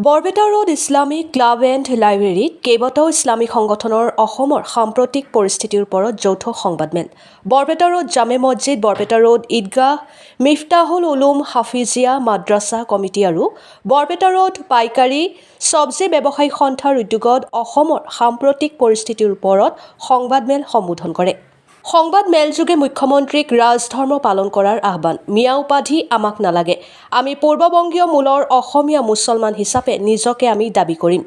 Barpeta road Islamic club and লাইব্ৰেৰীত কেইবাটাও Islamic সংগঠনৰ অসমৰ সাম্প্ৰতিক পৰিস্থিতিৰ ওপৰত যৌথ সংবাদমেল। বৰপেটা ৰোড জামে মছজিদ, বৰপেটা ৰোড ঈদগাহ, মিফতাহুল উলুম হাফিজিয়া মাদ্ৰাছা কমিটি আৰু বৰপেটা ৰোড পাইকাৰী চব্জি ব্যৱসায়ী সন্থাৰ উদ্যোগত অসমৰ সাম্প্ৰতিক পৰিস্থিতিৰ ওপৰত সংবাদমেল সম্বোধন কৰে। সংবাদ মেলযোগে মুখ্যমন্ত্ৰীক ৰাজধৰ্ম পালন কৰাৰ আহ্বান। মিয়া উপাধি আমাক নালাগে, আমি পূৰ্ববংগীয় মূলৰ অসমীয়া মুছলমান হিচাপে নিজকে আমি দাবী কৰিম।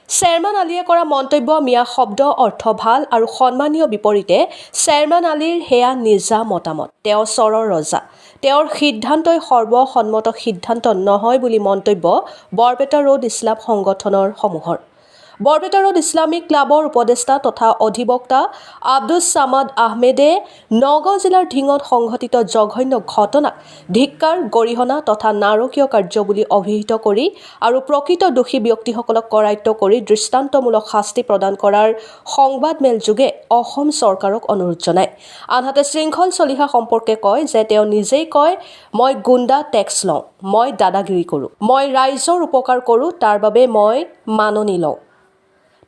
চেয়াৰমেন আলীয়ে কৰা মন্তব্য। মিয়া শব্দ অৰ্থ ভাল আৰু সন্মানীয় বিপৰীতে চেয়াৰমেন আলীৰ সেয়া নিজা মতামত। তেওঁ চৰৰ ৰজা, তেওঁৰ সিদ্ধান্তই সৰ্বসন্মত সিদ্ধান্ত নহয় বুলি মন্তব্য বৰপেটা ৰোড ইছলাম সংগঠনৰ সমূহৰ। বৰপেটা ৰোড ইছলামিক ক্লাবৰ উপদেষ্টা তথা অধিবক্তা আব্দুছ ছামাদ আহমেদে নগাঁও জিলাৰ ধিঙত সংঘটিত জঘন্য ঘটনাক ধিক্কাৰ, গৰিহণা তথা নাৰকীয় কাৰ্য বুলি অভিহিত কৰি আৰু প্ৰকৃত দোষী ব্যক্তিসকলক কৰায়ত্ব কৰি দৃষ্টান্তমূলক শাস্তি প্ৰদান কৰাৰ সংবাদমেল যোগে অসম চৰকাৰক অনুৰোধ জনায়। আনহাতে শৃংখল চলিহা সম্পৰ্কে কয় যে তেওঁ নিজেই কয়, মই গুণ্ডা টেক্স লওঁ, মই দাদাগিৰি কৰোঁ, মই ৰাইজৰ উপকাৰ কৰোঁ, তাৰ বাবে মই মাননি লওঁ।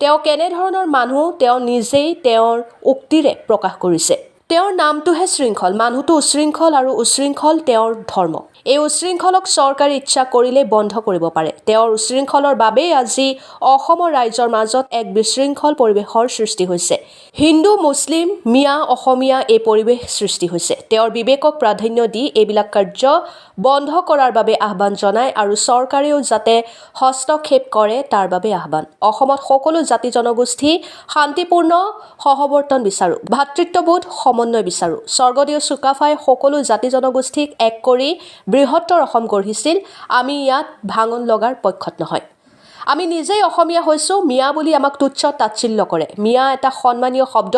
তেওঁ কেনেধৰণৰ মানুহ তেওঁ নিজেই তেওঁৰ উক্তিৰে প্ৰকাশ কৰিছে। তেওঁৰ নামটোহে শৃংখল, মানুহটো উশৃংখল আৰু উশৃংখল তেওঁৰ ধৰ্ম। এই উশৃংখলক চৰকাৰে ইচ্ছা কৰিলে বন্ধ কৰিব পাৰে। তেওঁৰ উশৃংখলৰ বাবেই আজি অসমৰ ৰাইজৰ মাজত এক বিশৃংখল পৰিৱেশৰ সৃষ্টি হৈছে। হিন্দু, মুছলিম, মিয়া, অসমীয়া এই পৰিৱেশ সৃষ্টি হৈছে। তেওঁৰ বিবেকক প্ৰাধান্য দি এইবিলাক কাৰ্য বন্ধ কৰাৰ বাবে আহ্বান জনায় আৰু চৰকাৰেও যাতে হস্তক্ষেপ কৰে তাৰ বাবে আহ্বান। অসমত সকলো জাতি জনগোষ্ঠী শান্তিপূৰ্ণ সহৱৰ্তন বিচাৰোঁ, ভাতৃত্ববোধ সমন্বয় বিচাৰোঁ। স্বৰ্গদেউ চুকাফাই সকলো জাতি জনগোষ্ঠীক এক কৰি বৃহত্তৰ অসম গঢ়িছিল। আমি ইয়াত ভাঙন লগাৰ পক্ষত নহয়। আমি নিজেই অসমীয়া হৈছোঁ। মিয়া বুলি আমাক তুচ্ছ তাচ্ছিল্য কৰে। মিয়া এটা সন্মানীয় শব্দ,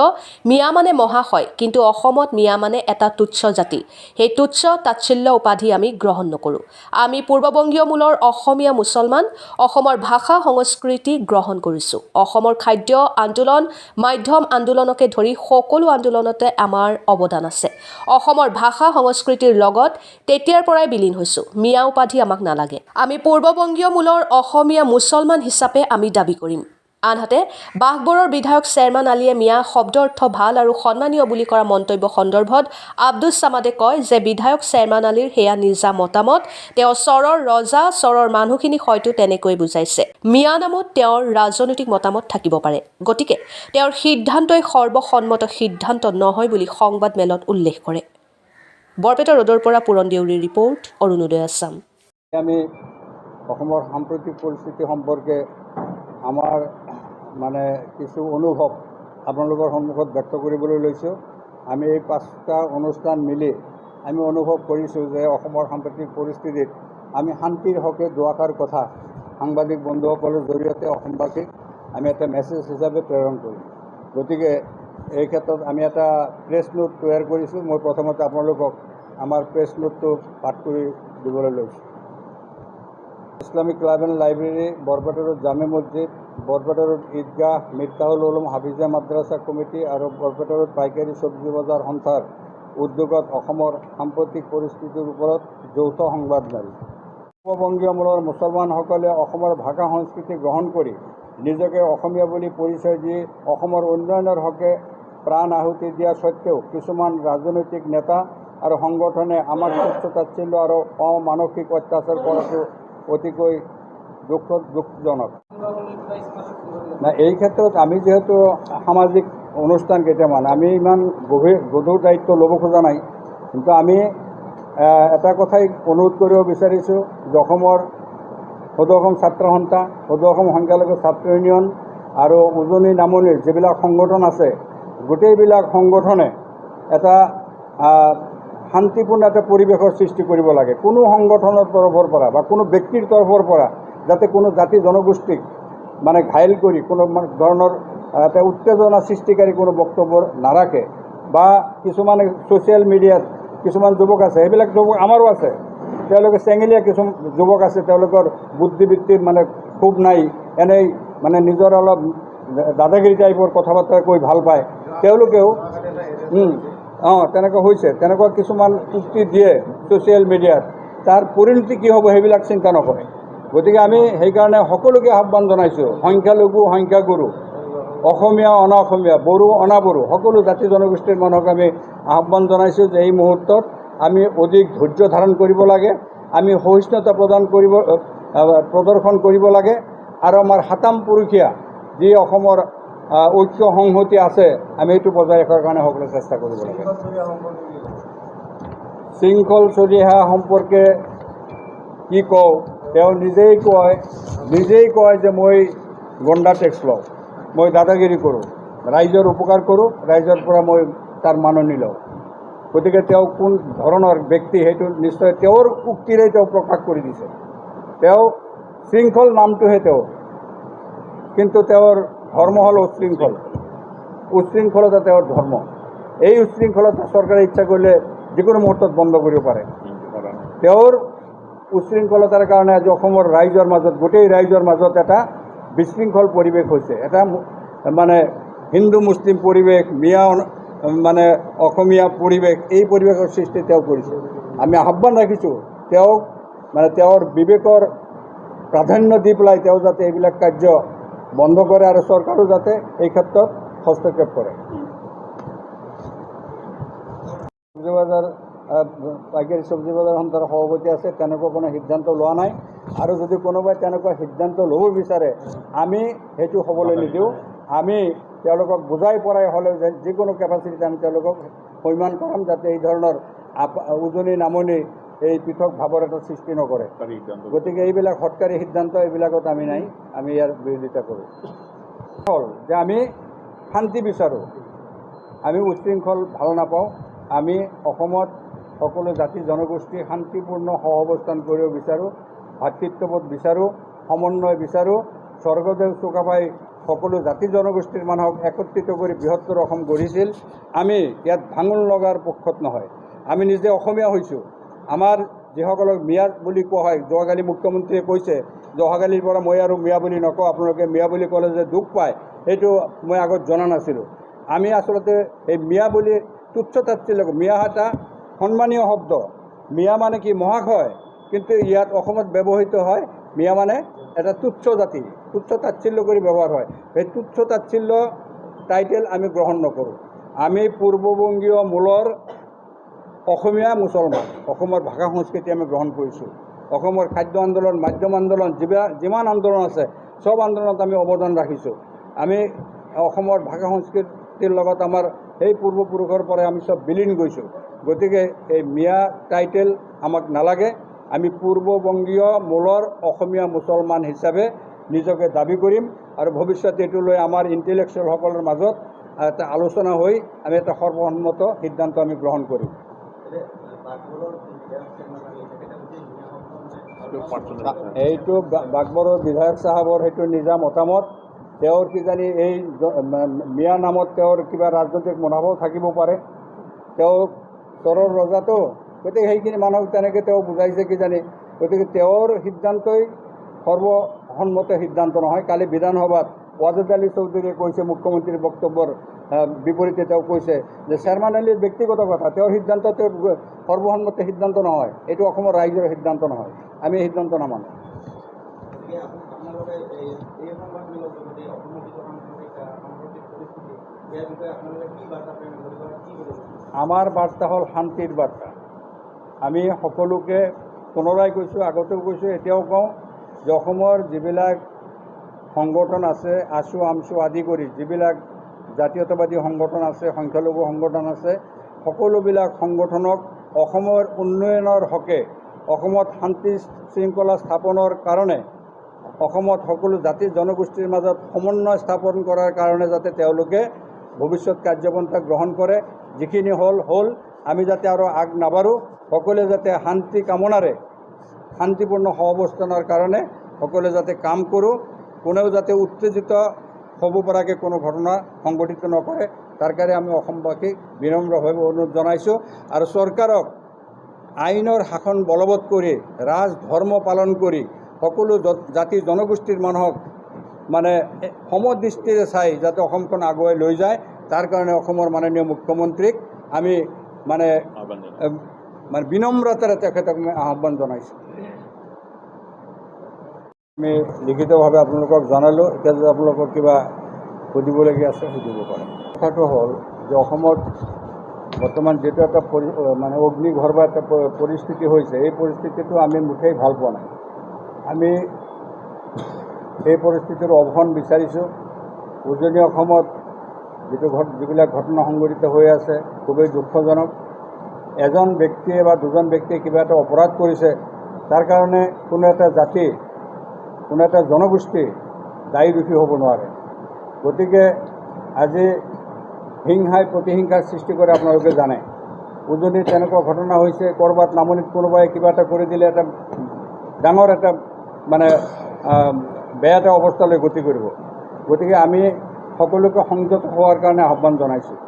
মিয়া মানে মহাশয়, কিন্তু অসমত মিয়া মানে এটা তুচ্ছ জাতি। সেই তুচ্ছ তাচ্ছিল্য উপাধি আমি গ্ৰহণ নকৰোঁ। আমি পূৰ্ববংগীয় মূলৰ অসমীয়া মুছলমান। অসমৰ ভাষা সংস্কৃতি গ্ৰহণ কৰিছোঁ। অসমৰ খাদ্য আন্দোলন, মাধ্যম আন্দোলনকে ধৰি সকলো আন্দোলনতে আমাৰ অৱদান আছে। অসমৰ ভাষা সংস্কৃতিৰ লগত তেতিয়াৰ পৰাই বিলীন হৈছোঁ। মিয়া উপাধি আমাক নালাগে, আমি পূৰ্ববংগীয় মূলৰ অসমীয়া মুছলমান হিচাপে আমি দাবী কৰিম। আনহাতে বাঘবৰৰ বিধায়ক চেয়াৰমেন আলীয়ে মিয়া শব্দ অৰ্থ ভাল আৰু সন্মানীয় বুলি কৰা মন্তব্য সন্দৰ্ভত আব্দুছ ছামাদে কয় যে বিধায়ক চেয়াৰমেন আলীৰ সেয়া নিজা মতামত। তেওঁ চৰৰ ৰজা, চৰৰ মানুহখিনিক হয়তো তেনেকৈ বুজাইছে। মিয়া নামত তেওঁৰ ৰাজনৈতিক মতামত থাকিব পাৰে, গতিকে তেওঁৰ সিদ্ধান্তই সৰ্বসন্মত সিদ্ধান্ত নহয় বুলি সংবাদমেলত উল্লেখ কৰে। বৰপেটা ৰোডৰ পৰা পুৰণ দেউৰীৰ ৰিপৰ্ট, অৰুণোদয় আছাম। আমি অসমৰ সাম্প্ৰতিক পৰিস্থিতি সম্পৰ্কে আমাৰ কিছু অনুভৱ আপোনালোকৰ সন্মুখত ব্যক্ত কৰিবলৈ লৈছোঁ। আমি এই 5টা অনুষ্ঠান মিলি আমি অনুভৱ কৰিছোঁ যে অসমৰ সাম্প্ৰতিক পৰিস্থিতিত আমি শান্তিৰ হকে দুআষাৰ কথা সাংবাদিক বন্ধুসকলৰ জৰিয়তে অসমবাসীক আমি এটা মেছেজ হিচাপে প্ৰেৰণ কৰিম। গতিকে এই ক্ষেত্ৰত আমি এটা প্ৰেছ নোট তৈয়াৰ কৰিছোঁ। মই প্ৰথমতে আপোনালোকক আমাৰ প্ৰেছ নোটটো পাঠ কৰি দিবলৈ লৈছোঁ। Islamic club and library, Barpeta road জামে মছজিদ, বৰপেটা ৰোড ঈদগাহ, মিফতাহুল উলুম হাফিজিয়া মাদ্ৰাছা কমিটি আৰু বৰপেটা ৰোড পাইকাৰী চব্জি বজাৰ সন্থাৰ উদ্যোগত অসমৰ সাম্প্ৰতিক পৰিস্থিতিৰ ওপৰত যৌথ সংবাদমেল। পূৰ্ববংগীয় মূলৰ মুছলমানসকলে অসমৰ ভাষা সংস্কৃতি গ্ৰহণ কৰি নিজকে অসমীয়া বুলি পৰিচয় দি অসমৰ উন্নয়নৰ হকে প্ৰাণ আহুতি দিয়া স্বত্বেও কিছুমান ৰাজনৈতিক নেতা আৰু সংগঠনে আমাক তুচ্ছ তাচ্ছিল্য আৰু অমানসিক অত্যাচাৰ কৰাটো অতিকৈ দুখজনক। এই ক্ষেত্ৰত আমি যিহেতু সামাজিক অনুষ্ঠান কেইটামান আমি ইমান গধুৰ দায়িত্ব ল'ব খোজা নাই, কিন্তু আমি এটা কথাই অনুৰোধ কৰিব বিচাৰিছোঁ যে অসমৰ সদৌ অসম ছাত্ৰ সন্থা, সদৌ অসম সংখ্যালঘু ছাত্ৰ ইউনিয়ন আৰু উজনি নামনিৰ যিবিলাক সংগঠন আছে, গোটেইবিলাক সংগঠনে এটা শান্তিপূৰ্ণ এটা পৰিৱেশৰ সৃষ্টি কৰিব লাগে। কোনো সংগঠনৰ তৰফৰ পৰা বা কোনো ব্যক্তিৰ তৰফৰ পৰা যাতে কোনো জাতি জনগোষ্ঠীক ঘাইল কৰি কোনো ধৰণৰ এটা উত্তেজনা সৃষ্টিকাৰী কোনো বক্তব্য নাৰাখে। বা কিছুমানে ছ'চিয়েল মিডিয়াত কিছুমান যুৱক আছে, সেইবিলাক যুৱক আমাৰো আছে, তেওঁলোকে চেঙেলীয়া কিছু যুৱক আছে, তেওঁলোকৰ বুদ্ধিবৃত্তিৰ খুব নাই, এনেই নিজৰ অলপ দাদাগিৰি টাইপৰ কথা বাৰ্তা কৈ ভাল পায়, তেওঁলোকেও তেনেকুৱা হৈছে, তেনেকুৱা কিছুমান উক্তি দিয়ে ছ'চিয়েল মিডিয়াত। তাৰ পৰিণতি কি হ'ব সেইবিলাক চিন্তা নকৰে। গতিকে আমি সেইকাৰণে সকলোকে আহ্বান জনাইছোঁ, সংখ্যালঘু সংখ্যাগুৰু, অসমীয়া অনা অসমীয়া, বড়ো অনা বড়ো, সকলো জাতি জনগোষ্ঠীৰ মানুহক আমি আহ্বান জনাইছোঁ যে এই মুহূৰ্তত আমি অধিক ধৈৰ্য ধাৰণ কৰিব লাগে, আমি সহিষ্ণুতা প্ৰদৰ্শন কৰিব লাগে, আৰু আমাৰ সাতাম পুৰুষীয়া যি অসমৰ ঐক্য সংহতি আছে আমি এইটো বজাই ৰখাৰ কাৰণে সকলোৱে চেষ্টা কৰিব লাগে। শৃংখল চলি অহা সম্পৰ্কে কি কওঁ, তেওঁ নিজেই কয় যে মই গণ্ডা টেক্স লওঁ, মই দাদাগিৰি কৰোঁ, ৰাইজৰ উপকাৰ কৰোঁ, ৰাইজৰ পৰা মই তাৰ মাননি লওঁ। গতিকে তেওঁ কোন ধৰণৰ ব্যক্তি সেইটো নিশ্চয় তেওঁৰ উক্তিৰেই তেওঁ প্ৰকাশ কৰি দিছে। তেওঁ শৃংখল নামটোহে তেওঁৰ, কিন্তু তেওঁৰ ধৰ্ম হ'ল উচ্ছৃংখল, উচ্ছৃংখলতা তেওঁৰ ধৰ্ম। এই উচ্ছৃংখলতা চৰকাৰে ইচ্ছা কৰিলে যিকোনো মুহূৰ্তত বন্ধ কৰিব পাৰে। তেওঁৰ উচ্ছৃংখলতাৰ কাৰণে আজি অসমৰ ৰাইজৰ মাজত, গোটেই ৰাইজৰ মাজত এটা বিশৃংখল পৰিৱেশ হৈছে, এটা মানে হিন্দু মুছলিম পৰিৱেশ, মিয়া মানে অসমীয়া পৰিৱেশ, এই পৰিৱেশৰ সৃষ্টি তেওঁ কৰিছে। আমি আহ্বান ৰাখিছোঁ তেওঁক, মানে তেওঁৰ বিবেকৰ প্ৰাধান্য দি পেলাই তেওঁ যাতে এইবিলাক কাৰ্য বন্ধ কৰে আৰু চৰকাৰো যাতে এই ক্ষেত্ৰত হস্তক্ষেপ কৰে। চব্জি বজাৰ পাইকাৰী চব্জি বজাৰ সন্থাৰ সভাপতি আছে, তেনেকুৱা কোনো সিদ্ধান্ত লোৱা নাই, আৰু যদি কোনোবাই তেনেকুৱা সিদ্ধান্ত ল'ব বিচাৰে আমি সেইটো হ'বলৈ নিদিওঁ। আমি তেওঁলোকক বুজাই পৰাই হ'লেও যিকোনো কেপাচিটিত আমি তেওঁলোকক সন্মান কৰাম, যাতে এই ধৰণৰ উজনি নামনি এই পৃথক ভাৱৰ এটা সৃষ্টি নকৰে। গতিকে এইবিলাক হঠকাৰী সিদ্ধান্ত এইবিলাকত আমি নাই, আমি ইয়াৰ বিৰোধিতা কৰোঁ। হ'ল যে আমি শান্তি বিচাৰোঁ, আমি উচ্ছৃংখল ভাল নাপাওঁ। আমি অসমত সকলো জাতি জনগোষ্ঠী শান্তিপূৰ্ণ সহাৱস্থান কৰিব বিচাৰোঁ, ভাতৃত্ববোধ বিচাৰোঁ, সমন্বয় বিচাৰোঁ। স্বৰ্গদেউ চুকাফাই সকলো জাতি জনগোষ্ঠীৰ মানুহক একত্ৰিত কৰি বৃহত্তৰ অসম গঢ়িছিল। আমি ইয়াত ভাঙোন লগাৰ পক্ষত নহয়, আমি নিজে অসমীয়া হৈছোঁ। আমাৰ যিসকলক মিয়া বুলি কোৱা হয়, যোৱাকালি মুখ্যমন্ত্ৰীয়ে কৈছে যে অহাকালিৰ পৰা মই আৰু মিয়া বুলি নকওঁ, আপোনালোকে মিয়া বুলি ক'লে যে দুখ পায়, সেইটো মই আগত জনা নাছিলোঁ। আমি আচলতে এই মিয়া বুলি তুচ্ছ তাচ্ছিল্য, মিয়া এটা সন্মানীয় শব্দ। মিয়া মানে কি মহাশয়, কিন্তু ইয়াত অসমত ব্যৱহৃত হয় মিয়া মানে এটা তুচ্ছ জাতি, তুচ্ছ তাচ্ছিল্য কৰি ব্যৱহাৰ হয়। সেই তুচ্ছ তাচ্ছিল্য টাইটেল আমি গ্ৰহণ নকৰোঁ। আমি পূৰ্ববংগীয় মূলৰ অসমীয়া মুছলমান, অসমৰ ভাষা সংস্কৃতি আমি গ্ৰহণ কৰিছোঁ। অসমৰ খাদ্য আন্দোলন, মাধ্যম আন্দোলন, যিমান আন্দোলন আছে চব আন্দোলনত আমি অৱদান ৰাখিছোঁ। আমি অসমৰ ভাষা সংস্কৃতিৰ লগত আমাৰ সেই পূৰ্বপুৰুষৰ পৰাই আমি চব বিলীন গৈছোঁ। গতিকে এই মিয়া টাইটেল আমাক নালাগে। আমি পূৰ্ববংগীয় মূলৰ অসমীয়া মুছলমান হিচাপে নিজকে দাবী কৰিম, আৰু ভৱিষ্যতে এইটো লৈ আমাৰ ইণ্টেলেকচুৱেলসকলৰ মাজত এটা আলোচনা হৈ আমি এটা সৰ্বসন্মত সিদ্ধান্ত আমি গ্ৰহণ কৰিম। এইটো বাগবৰৰ বিধায়ক চাহাবৰ সেইটো নিজা মতামত। তেওঁৰ কিজানি এই মিয়া নামত তেওঁৰ কিবা ৰাজনৈতিক মুনাফাও থাকিব পাৰে। তেওঁ চৰৰ ৰজাটো, গতিকে সেইখিনি মানুহক তেনেকৈ তেওঁ বুজাইছে কিজানি। গতিকে তেওঁৰ সিদ্ধান্তই সৰ্বসন্মত সিদ্ধান্ত নহয়। কালি বিধানসভাত ৱাজেদ আলী চৌধুৰীয়ে কৈছে, মুখ্যমন্ত্ৰীৰ বক্তব্যৰ বিপৰীতে তেওঁ কৈছে যে শ্বাৰমান আলীৰ ব্যক্তিগত কথা, তেওঁৰ সিদ্ধান্ত তেওঁৰ সৰ্বসন্মত সিদ্ধান্ত নহয়, এইটো অসমৰ ৰাইজৰ সিদ্ধান্ত নহয়, আমি এই সিদ্ধান্ত নামানো। আমাৰ বাৰ্তা হ'ল শান্তিৰ বাৰ্তা। আমি সকলোকে পুনৰাই কৈছোঁ, আগতেও কৈছোঁ, এতিয়াও কওঁ যে অসমৰ যিবিলাক সংগঠন আছে, আছু আমছু আদি কৰি যিবিলাক জাতীয়তাবাদী সংগঠন আছে, সংখ্যালঘু সংগঠন আছে, সকলোবিলাক সংগঠনক অসমৰ উন্নয়নৰ হকে, অসমত শান্তি শৃংখলা স্থাপনৰ কাৰণে, অসমত সকলো জাতি জনগোষ্ঠীৰ মাজত সমন্বয় স্থাপন কৰাৰ কাৰণে যাতে তেওঁলোকে ভৱিষ্যত কাৰ্যপন্থা গ্ৰহণ কৰে। যিখিনি হ'ল, আমি যাতে আৰু আগ নাবাঢ়োঁ, সকলোৱে যাতে শান্তি কামনাৰে শান্তিপূৰ্ণ সহাৱস্থানৰ কাৰণে সকলোৱে যাতে কাম কৰোঁ, কোনেও যাতে উত্তেজিত হ'ব পৰাকৈ কোনো ঘটনা সংঘটিত নকৰে, তাৰ কাৰণে আমি অসমবাসীক বিনম্ৰভাৱে অনুৰোধ জনাইছোঁ। আৰু চৰকাৰক আইনৰ শাসন বলবৎ কৰি, ৰাজ ধৰ্ম পালন কৰি, সকলো জাতি জনগোষ্ঠীৰ মানুহক মানে সমদৃষ্টিৰে চাই যাতে অসমখন আগুৱাই লৈ যায়, তাৰ কাৰণে অসমৰ মাননীয় মুখ্যমন্ত্ৰীক আমি মানে বিনম্ৰতাৰে তেখেতক আহ্বান জনাইছোঁ। আমি লিখিতভাৱে আপোনালোকক জনালোঁ। এতিয়া যদি আপোনালোকৰ কিবা সুধিবলগীয়া আছে সুধিব পাৰে। কথাটো হ'ল যে অসমত বৰ্তমান যিটো এটা মানে অগ্নিঘৰ বা এটা পৰিস্থিতি হৈছে, এই পৰিস্থিতিটো আমি মুঠেই ভাল পোৱা নাই। আমি এই পৰিস্থিতিৰ অৱসান বিচাৰিছোঁ। উজনি অসমত যিবিলাক ঘটনা সংঘটিত হৈ আছে খুবেই দুখজনক। এজন ব্যক্তিয়ে বা দুজন ব্যক্তিয়ে কিবা এটা অপৰাধ কৰিছে, তাৰ কাৰণে কোনো এটা জাতি, কোনো এটা জনগোষ্ঠী দায়ী দোষী হ'ব নোৱাৰে। গতিকে আজি হিংসাই প্ৰতিহিংসাৰ সৃষ্টি কৰে, আপোনালোকে জানে। উজনিত তেনেকুৱা ঘটনা হৈছে, ক'ৰবাত নামনিত কোনোবাই কিবা এটা কৰি দিলে এটা ডাঙৰ এটা মানে বেয়া এটা অৱস্থালৈ গতি কৰিব। গতিকে আমি সকলোকে সংযত হোৱাৰ কাৰণে আহ্বান জনাইছোঁ।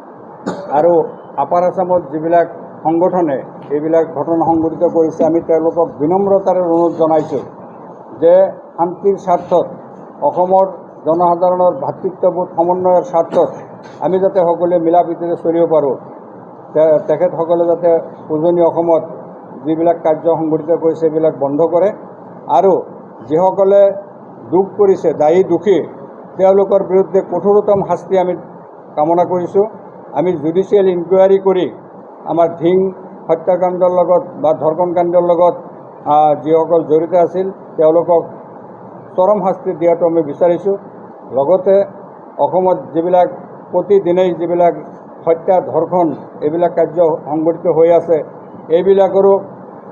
আৰু আপাৰ আছামত যিবিলাক সংগঠনে এইবিলাক ঘটনা সংঘটিত কৰিছে, আমি তেওঁলোকক বিনম্ৰতাৰে অনুৰোধ জনাইছোঁ যে শান্তিৰ স্বাৰ্থত, অসমৰ জনসাধাৰণৰ ভাতৃত্ববোধ সমন্বয়ৰ স্বাৰ্থত আমি যাতে সকলোৱে মিলা প্ৰীতিৰে চলিব পাৰোঁ। তেখেতসকলে যাতে উজনি অসমত যিবিলাক কাৰ্য সংঘটিত কৰিছে সেইবিলাক বন্ধ কৰে, আৰু যিসকলে দুখ কৰিছে, দায়ী দোষী, তেওঁলোকৰ বিৰুদ্ধে কঠোৰতম শাস্তি আমি কামনা কৰিছোঁ। আমি জুডিচিয়েল ইনকুৱাৰী কৰি আমাৰ ধিং হত্যাকাণ্ডৰ লগত বা ধৰ্ষণ কাণ্ডৰ লগত যিসকল জড়িত আছিল তেওঁলোকক চৰম শাস্তি দিয়াটো আমি বিচাৰিছোঁ। লগতে অসমত যিবিলাক প্ৰতিদিনেই যিবিলাক হত্যা ধৰ্ষণ এইবিলাক কাৰ্য সংঘটিত হৈ আছে, এইবিলাকৰো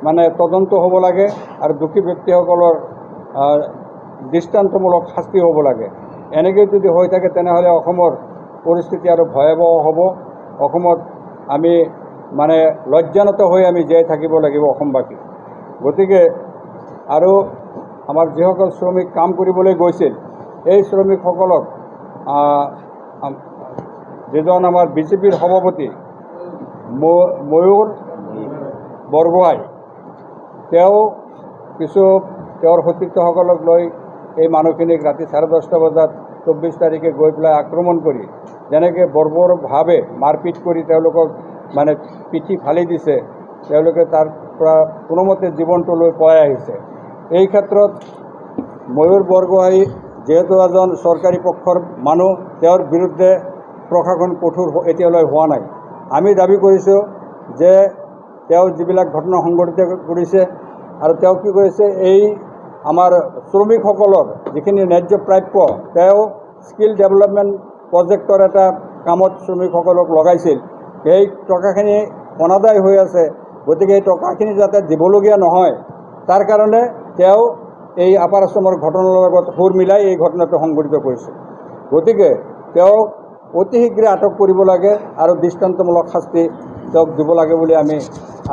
মানে তদন্ত হ'ব লাগে আৰু দোষী ব্যক্তিসকলৰ দৃষ্টান্তমূলক শাস্তি হ'ব লাগে। এনেকৈ যদি হৈ থাকে তেনেহ'লে অসমৰ পৰিস্থিতি আৰু ভয়াৱহ হ'ব। অসমত আমি মানে লজ্জানত হৈ আমি জীয়াই থাকিব লাগিব অসমবাসী। গতিকে আৰু আমাৰ যিসকল শ্ৰমিক কাম কৰিবলৈ গৈছিল, এই শ্ৰমিকসকলক যিজন আমাৰ বিজেপিৰ সভাপতি ময়ূৰ বৰগোহাঁই, তেওঁ তেওঁৰ সতীৰ্থসকলক লৈ এই মানুহখিনিক ৰাতি 10:30 বজাত 24 তাৰিখে গৈ পেলাই আক্ৰমণ কৰি যেনেকৈ বৰ্বৰভাৱে মাৰপিট কৰি তেওঁলোকক মানে পিঠি ফালি দিছে, তেওঁলোকে তাৰ পৰা কোনোমতে জীৱনটো লৈ পলাই আহিছে। এই ক্ষেত্ৰত ময়ূৰ বৰগোহাঁই যিহেতু এজন চৰকাৰী পক্ষৰ মানুহ, তেওঁৰ বিৰুদ্ধে প্ৰশাসন কঠোৰ এতিয়ালৈ হোৱা নাই। আমি দাবী কৰিছোঁ যে তেওঁ যিবিলাক ঘটনা সংঘটিত কৰিছে আৰু তেওঁ কি কৰিছে, এই আমাৰ শ্ৰমিকসকলৰ যিখিনি ন্যায্য প্ৰাপ্য, তেওঁ স্কিল ডেভেলপমেণ্ট প্ৰজেক্টৰ এটা কামত শ্ৰমিকসকলক লগাইছিল। সেই টকাখিনি অনাদায় হৈ আছে। গতিকে এই টকাখিনি যাতে দিবলগীয়া নহয়, তাৰ কাৰণে তেওঁ এই আপাৰ আছামৰ ঘটনাৰ লগত সুৰ মিলাই এই ঘটনাটো সংঘটিত কৰিছে। গতিকে তেওঁক অতি শীঘ্ৰে আটক কৰিব লাগে আৰু দৃষ্টান্তমূলক শাস্তি তেওঁক দিব লাগে বুলি আমি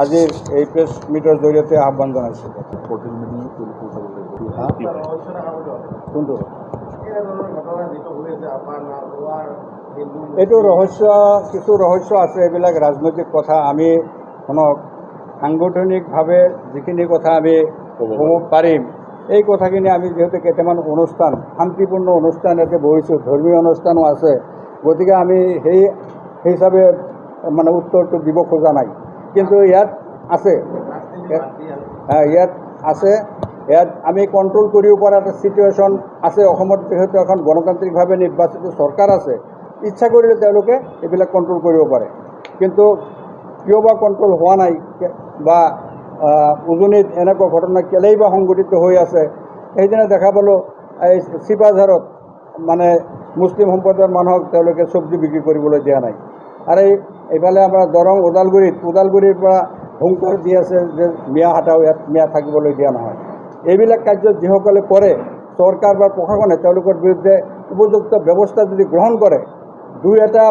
আজিৰ এই প্ৰেছ মিটৰ জৰিয়তে আহ্বান জনাইছোঁ। কোনটো এইটো কিছু ৰহস্য আছে, এইবিলাক ৰাজনৈতিক কথা। আমি শুনক, সাংগঠনিকভাৱে যিখিনি কথা আমি ক'ব পাৰিম, এই কথাখিনি আমি যিহেতু কেইটামান অনুষ্ঠান, শান্তিপূৰ্ণ অনুষ্ঠান ইয়াতে বহিছোঁ, ধৰ্মীয় অনুষ্ঠানো আছে, গতিকে আমি সেই হিচাপে মানে উত্তৰটো দিব খোজা নাই। কিন্তু ইয়াত আছে, ইয়াত আমি কণ্ট্ৰল কৰিব পৰা এটা ছিটুৱেশ্যন আছে। অসমত যিহেতু এখন গণতান্ত্ৰিকভাৱে নিৰ্বাচিত চৰকাৰ আছে, ইচ্ছা কৰিলে তেওঁলোকে এইবিলাক কণ্ট্ৰল কৰিব পাৰে। কিন্তু কিয় বা কণ্ট্ৰল হোৱা নাই, বা উজনিত এনেকুৱা ঘটনা কেলেই বা সংঘটিত হৈ আছে। সেইদিনা দেখা পালোঁ এই চিপাঝাৰত মানে মুছলিম সম্প্ৰদায়ৰ মানুহক তেওঁলোকে চব্জি বিক্ৰী কৰিবলৈ দিয়া নাই। আৰু এইফালে আমাৰ দৰং ওদালগুৰিৰ পৰা হুংকাৰ দি আছে যে মিয়া হাটাও ইয়াত মিয়া থাকিবলৈ দিয়া নহয়। এইবিলাক কাৰ্য যিসকলে কৰে, চৰকাৰ বা প্ৰশাসনে তেওঁলোকৰ বিৰুদ্ধে উপযুক্ত ব্যৱস্থা যদি গ্ৰহণ কৰে, দুই এটা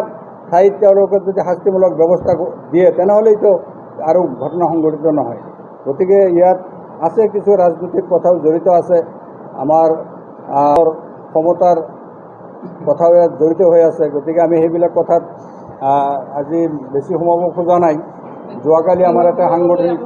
ঠাইত তেওঁলোকে যদি শাস্তিমূলক ব্যৱস্থা দিয়ে, তেনেহ'লেতো আৰু ঘটনা সংঘটিত নহয়। গতিকে ইয়াত আছে কিছু ৰাজনৈতিক কথাও জড়িত আছে, আমাৰ ক্ষমতাৰ কথাও ইয়াত জড়িত হৈ আছে। গতিকে আমি সেইবিলাক কথাত আজি বেছি সোমাব খোজা নাই। যোৱাকালি আমাৰ এটা সাংগঠনিক